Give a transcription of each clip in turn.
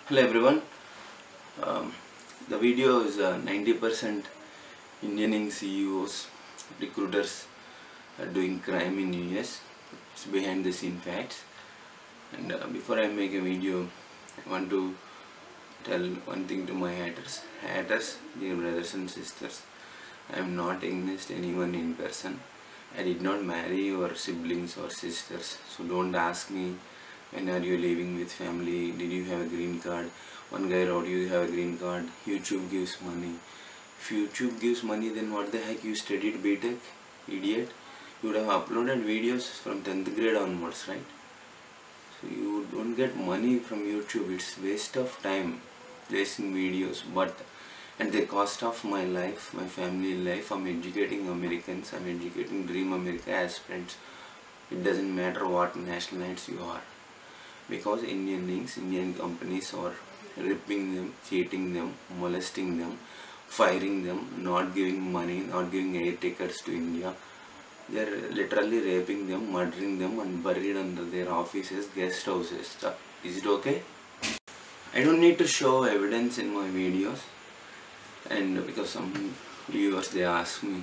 Hello everyone. Um, the video is 90% Indian CEOs, recruiters are doing crime in US. It's behind the scene facts. And before I make a video, I want to tell one thing to my haters. Haters, dear brothers and sisters, I am not against anyone in person. I did not marry your siblings or sisters, so don't ask me when are you living with family, did you have a green card. One guy wrote, you have a green card, YouTube gives money. If YouTube gives money, then what the heck you studied BTech, idiot? You would have uploaded videos from 10th grade onwards, right? So you don't get money from YouTube. It's waste of time placing videos, but at the cost of my life, my family life. I'm educating Americans, I'm educating Dream America aspirants. It doesn't matter what nationalities you are, because Indian companies are ripping them, cheating them, molesting them, firing them, not giving money, not giving air tickets to India. They're literally raping them, murdering them and buried under their offices, guest houses. Is it okay? I don't need to show evidence in my videos, and because some viewers they ask me,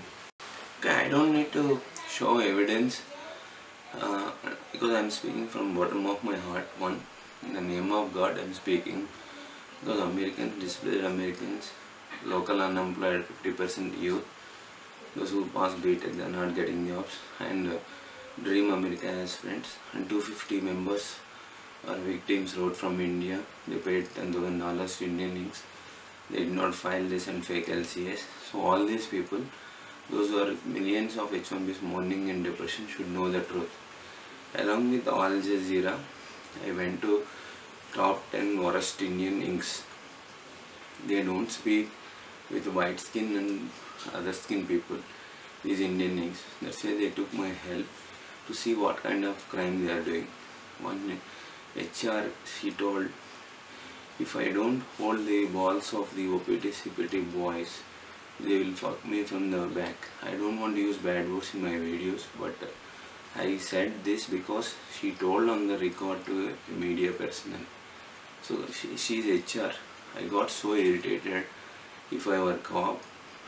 okay, I don't need to show evidence because I'm speaking from bottom of my heart. One, in the name of God I'm speaking, because Americans, displaced Americans, local unemployed 50% youth, those who pass BTech they are not getting jobs, and Dream America aspirants, and 250 members are victims wrote from India. They paid $10,000 to Indian links. They did not file this and fake LCS. So all these people, those who are millions of H1Bs mourning in depression, should know the truth. Along with Al Jazeera, I went to top 10 worst Indian inks. They don't speak with white skin and other skin people, these Indian inks. That's why they took my help to see what kind of crime they are doing. One HR, she told, if I don't hold the balls of the OPT-CPT boys, they will fuck me from the back. I don't want to use bad words in my videos, but I said this because she told on the record to a media personnel. So she's HR. I got so irritated. If I were cop,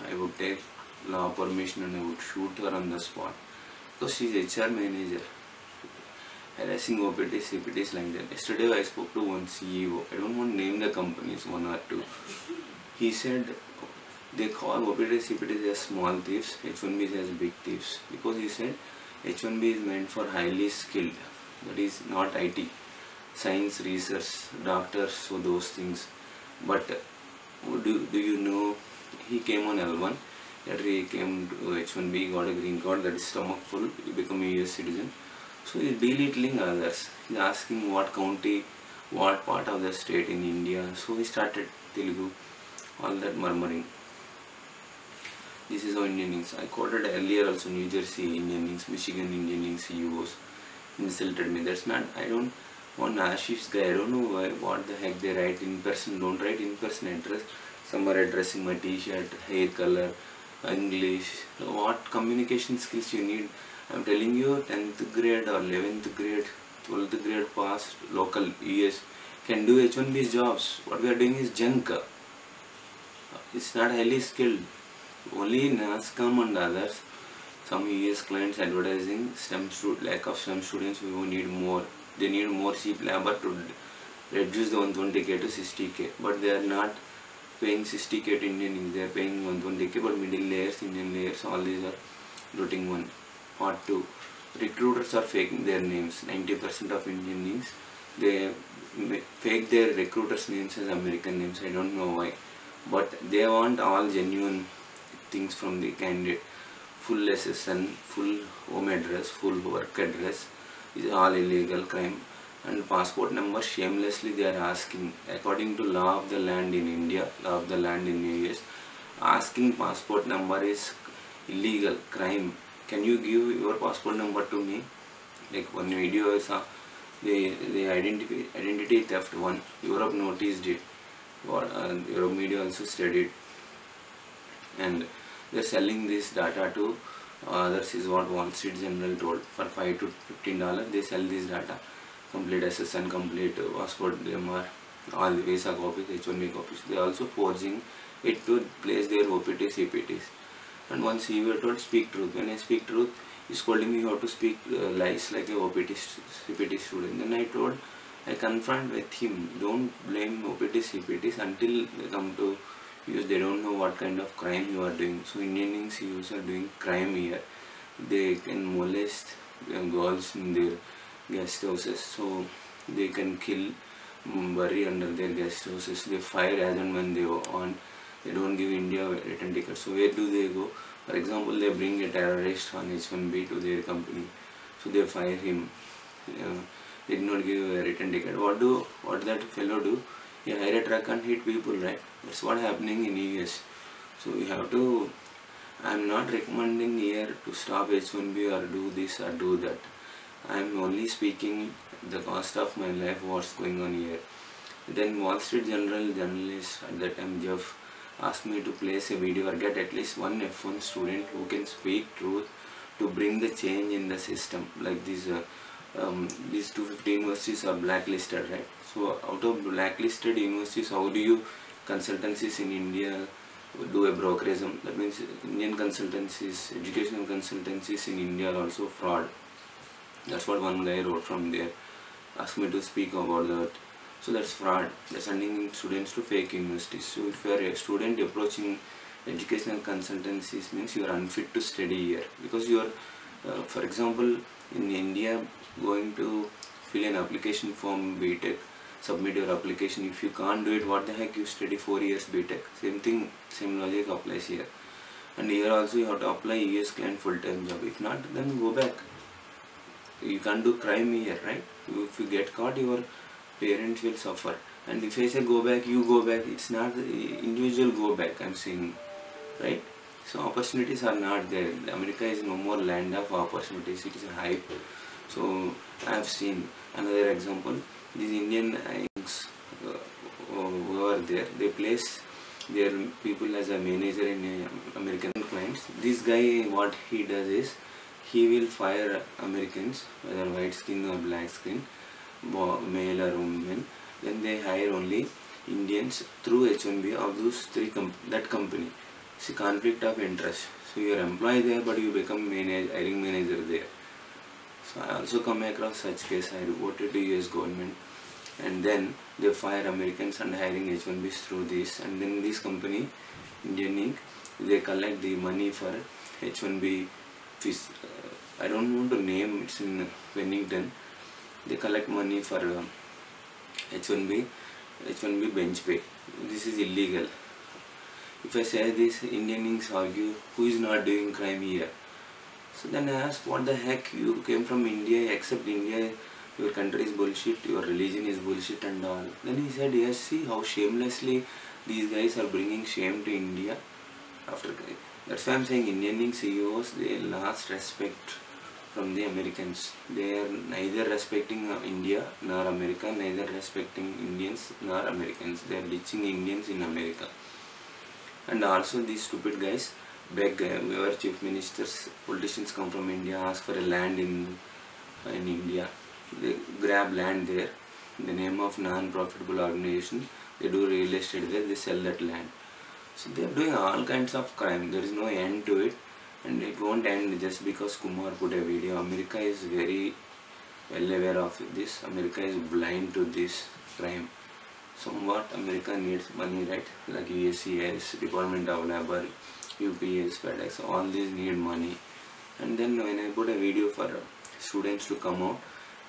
I would take law permission and I would shoot her on the spot, because she's HR manager. Harassing OPT, CPTs like that. Yesterday I spoke to one CEO. I don't want to name the companies, one or two. He said they call OPT, CPTs as small thieves, H1Bs as big thieves, because he said H1B is meant for highly skilled, that is not IT, science, research, doctors, so those things. But do you know, he came on L1, later he came to H1B, got a green card, that is stomach full, he become a US citizen. So he is belittling others. He is asking what county, what part of the state in India. So he started Telugu, all that murmuring. This is how Indian inks. I quoted earlier also New Jersey Indian inks, Michigan Indian inks CEOs insulted me. That's not, I don't want Ashish guy. I don't know why, what the heck they write in person. Don't write in person address. Some are addressing my t-shirt, hair color, English. What communication skills you need? I'm telling you, 10th grade or 11th grade, 12th grade passed local US can do H1B's jobs. What we are doing is junk. It's not highly skilled. Only NASCOM and others, some US clients advertising lack of STEM students who need more. They need more cheap labor to reduce the 120K to 60K. But they are not paying 60K to Indian inks. They are paying 120K, but middle layers, Indian layers, all these are routing one. Part 2. Recruiters are faking their names. 90% of Indian inks, they fake their recruiters' names as American names. I don't know why. But they want all genuine things from the candidate. Full SSN, full home address, full work address is all illegal crime. And passport number, shamelessly they are asking, according to law of the land in India, law of the land in US, asking passport number is illegal crime. Can you give your passport number to me? Like one video I saw, the identity theft one. Europe noticed it. Europe media also studied, and they're selling this data to others. Is what Wall Street Journal told. For $5 to $15, they sell this data. Complete SSN, complete passport, MR, all the visa copies, H1B copies. They are also forging it to place their OPTs, CPTs. And once he were told speak truth. When I speak truth, he's scolding me how to speak lies like a OPT, CPT student. Then I told, I confront with him, don't blame OPT, CPTs until they come to US. They don't know what kind of crime you are doing. So Indian CEOs are doing crime here. They can molest girls in their guest houses. So they can kill, bury under their guest houses. They fire as and when they want. They don't give India return tickets. So where do they go? For example, they bring a terrorist on H1B to their company. So they fire him. They did not give a return ticket. What that fellow do? He hire a truck and hit people, right? That's what happening in US. So you have to. I'm not recommending here to stop H1B or do this or do that. I'm only speaking the cost of my life, what's going on here. Then Wall Street journalist at that time, Jeff, asked me to place a video or get at least one F1 student who can speak truth to bring the change in the system. Like these 250 universities are blacklisted, right? So out of blacklisted universities, how do you consultancies in India do a brokerism? That means Indian consultancies, educational consultancies in India are also fraud. That's what one guy wrote from there. Asked me to speak about that. So that's fraud. They're sending students to fake universities. So if you are a student approaching educational consultancies, means you are unfit to study here, because you are, for example, in India, going to fill an application form BTech, submit your application. If you can't do it, what the heck you study 4 years BTech? Same thing, same logic applies here. And here also you have to apply US client full-time job. If not, then go back. You can't do crime here, right? If you get caught, your parents will suffer. And if I say go back, you go back. It's not the individual go back, I'm saying, right? So opportunities are not there. America is no more land of opportunities. It is a hype. So I have seen another example. These Indian INCs who are there, they place their people as a manager in American clients. This guy, what he does is, he will fire Americans, whether white skin or black skin, male or women. Then they hire only Indians through H1B of those that company. It's a conflict of interest. So you are employed there, but you become hiring manager there. So I also come across such case. I reported to US government, and then they fire Americans and hiring H1Bs through this. And then this company, Indian Inc., they collect the money for H1B fees. I don't want to name. It's in Pennington. They collect money for H1B bench pay. This is illegal. If I say this, Indian Incs argue, who is not doing crime here? So then I asked, what the heck, you came from India, except India, your country is bullshit, your religion is bullshit and all. Then he said, yes, see how shamelessly these guys are bringing shame to India. That's why I'm saying Indian Inc CEOs, they lost respect from the Americans. They are neither respecting India nor America, neither respecting Indians nor Americans. They are ditching Indians in America. And also these stupid guys beg, whoever chief ministers, politicians come from India, ask for a land in India. They grab land there in the name of non-profitable organization. They do real estate there, they sell that land. So they are doing all kinds of crime. There is no end to it, and it won't end just because Kumar put a video. America is very well aware of this. America is blind to this crime. Somewhat America needs money, right? Like USCIS, Department of Labor, UPS, FedEx, all these need money. And then when I put a video for students to come out,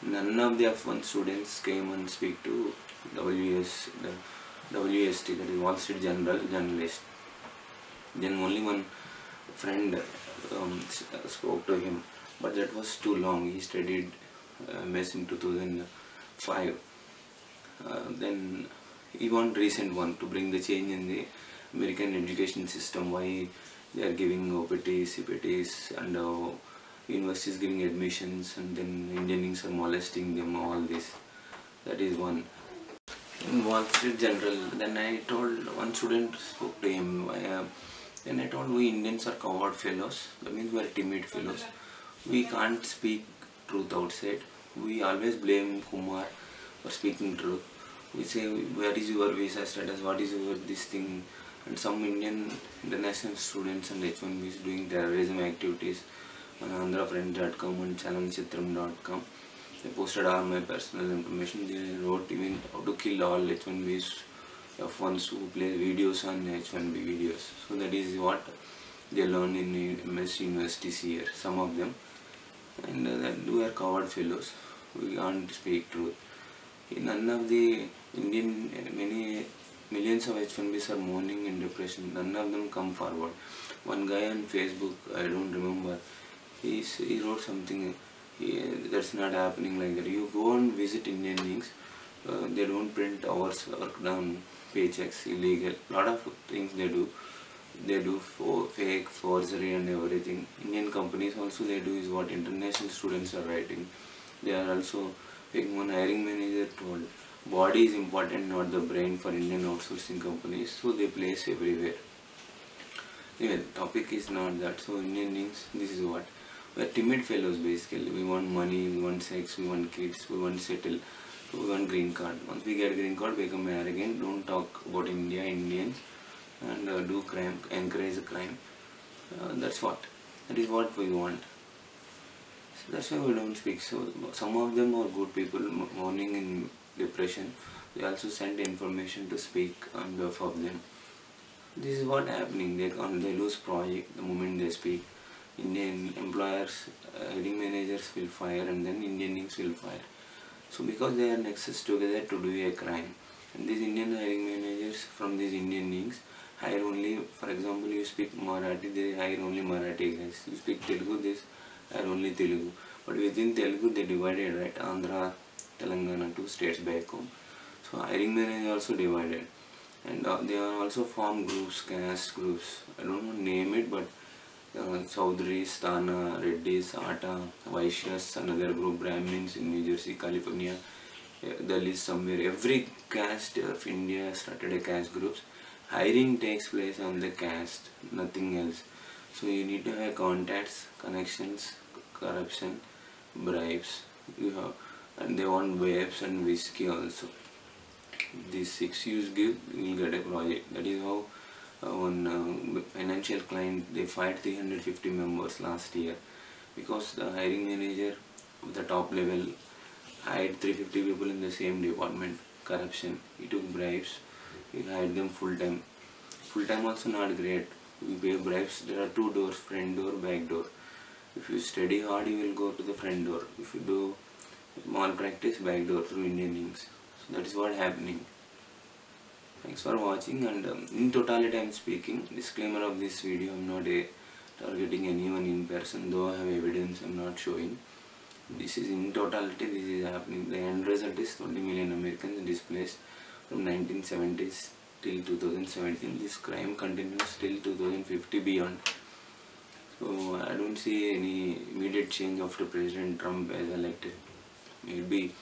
none of the F1 students came and speak to WST, that is Wall Street journalist. Then only one friend spoke to him, but that was too long. He studied MS in 2005. Then he want recent one to bring the change in the American education system. Why they are giving OPTs, CPTs, and universities giving admissions, and then Indians are molesting them. All this. That is one. In Wall Street Journal, then I told one student spoke to him. Then I told, we Indians are coward fellows. That means we are timid fellows. We can't speak truth outside. We always blame Kumar for speaking truth. We say, where is your visa status, what is your this thing, and some Indian international students and H1Bs doing terrorism activities on AndraFriends.com and chalanchitram.com. They posted all my personal information. They wrote even how to kill all H1Bs, F1s who play videos on H1B videos. So that is what they learn in MS universities here, some of them. And that we are coward fellows. We can't speak truth. None of the Indian, many millions of H1Bs are mourning in depression. None of them come forward. One guy on Facebook, I don't remember, he wrote something, that's not happening like that. You go and visit Indian links, they don't print hours work down, paychecks, illegal, lot of things they do. They do for fake, forgery and everything. Indian companies also they do is what international students are writing. They are also taking one hiring manager told, body is important, not the brain for Indian outsourcing companies, so they place everywhere. Anyway, the topic is not that. So Indian links, this is what. We are timid fellows basically. We want money, we want sex, we want kids, we want settle, we want green card. Once we get green card, become arrogant, don't talk about India, Indians, and do crime, encourage the crime. That is what we want. So that's why we don't speak. So some of them are good people mourning in depression. They also send information to speak on behalf of them. This is what happening. They lose project the moment they speak. Indian employers, hiring managers will fire, and then Indian links will fire. So because they are nexus together to do a crime, and these Indian hiring managers from these Indian links hire only, for example, you speak Marathi, they hire only Marathi guys. You speak Telugu, they hire only Telugu. But within Telugu they divided, right? Andhra, Telangana, 2 states back home. So hiring manager also divided. And they are also formed groups, caste groups. I don't know name it, but Chaudhurys, Tana, Reddys, Ata, Vaishyas, another group, Brahmins in New Jersey, California, Dalits somewhere. Every caste of India started a caste groups. Hiring takes place on the caste, nothing else. So you need to have contacts, connections, corruption, bribes. And they want vapes and whiskey also. These 6 you give, you will get a project. That is how one financial client, they fired 350 members last year because the hiring manager of the top level hired 350 people in the same department. Corruption. He took bribes. He hired them full time. Full time also not great. You pay bribes. There are 2 doors, front door, back door. If you study hard, you will go to the front door. If you do malpractice, back door through Indian links. So that is what happening. Thanks for watching, and in totality I am speaking. Disclaimer of this video, I am not targeting anyone in person, though I have evidence I am not showing. This is in totality, this is happening. The end result is 20 million Americans displaced from 1970s till 2017. This crime continues till 2050 beyond. So I don't see any immediate change after President Trump as elected. Maybe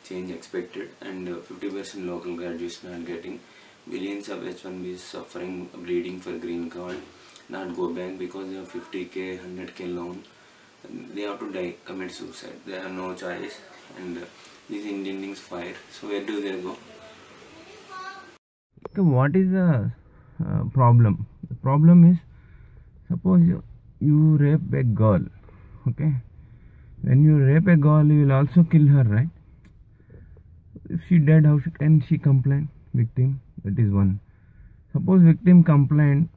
change expected, and 50% local graduates not getting. Billions of H1Bs suffering, bleeding for green card, not go back because they have 50k, 100k loan. They have to die, commit suicide. They have no choice, and these Indian links fire. So where do they go? So what is the problem? The problem is, suppose you rape a girl, okay? When you rape a girl, you will also kill her, right? If she dead, how can she complain? Victim, that is one. Suppose victim complained,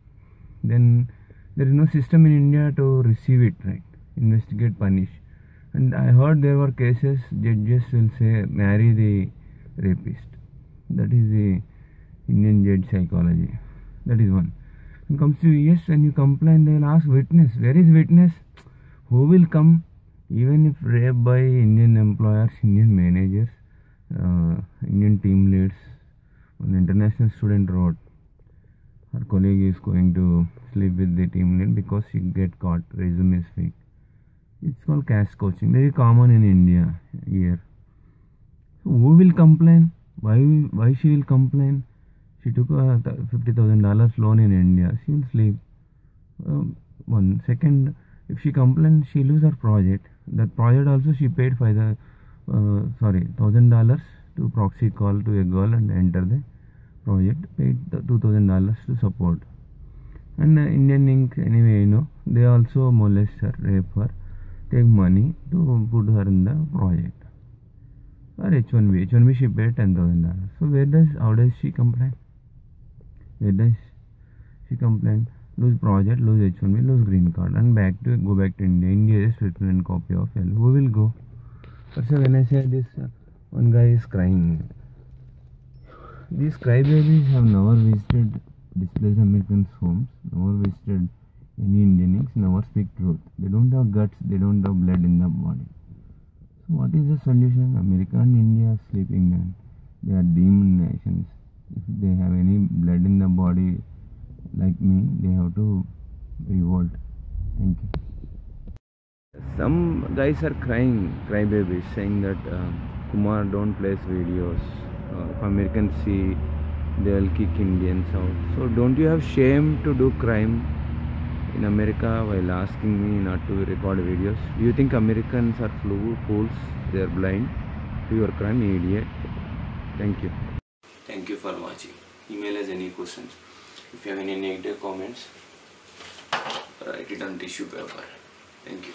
then there is no system in India to receive it, right? Investigate, punish. And I heard there were cases, judges will say, marry the rapist. That is the Indian judge psychology. That is one. When it comes to US, when you complain, they will ask witness. Where is witness? Who will come? Even if rape by Indian employers, Indian managers, Indian team leads. One international student wrote, her colleague is going to sleep with the team lead because she get caught, resume is fake. It's called caste coaching, very common in India here. So who will complain? Why she will complain? She took a $50,000 loan in India, she will sleep. One second, if she complains, she lose her project. That project also she paid $1,000 to to proxy call to a girl and enter the project, paid the $2,000 to support. And Indian Inc. anyway, they also molest her, rape her, take money to put her in the project. For H1B she paid $10,000. So how does she complain? Where does she complain? Lose project, lose H1B, lose green card, and go back to India. India is written copy of L. Who will go? But when I say this, one guy is crying. These crybabies have never visited displaced Americans' homes, never visited any Indians, never speak truth. They don't have guts, they don't have blood in the body. So what is the solution? America and India are sleeping, man. They are demon nations. If they have any blood in the body like me, they have to revolt. Thank you. Some guys are crying, crybabies, saying that Kumar, don't place videos. If Americans see, they will kick Indians out. So don't you have shame to do crime in America while asking me not to record videos? Do you think Americans are fools? They are blind to your crime, idiot. Thank you. Thank you for watching. Email us any questions. If you have any negative comments, write it on tissue paper. Thank you.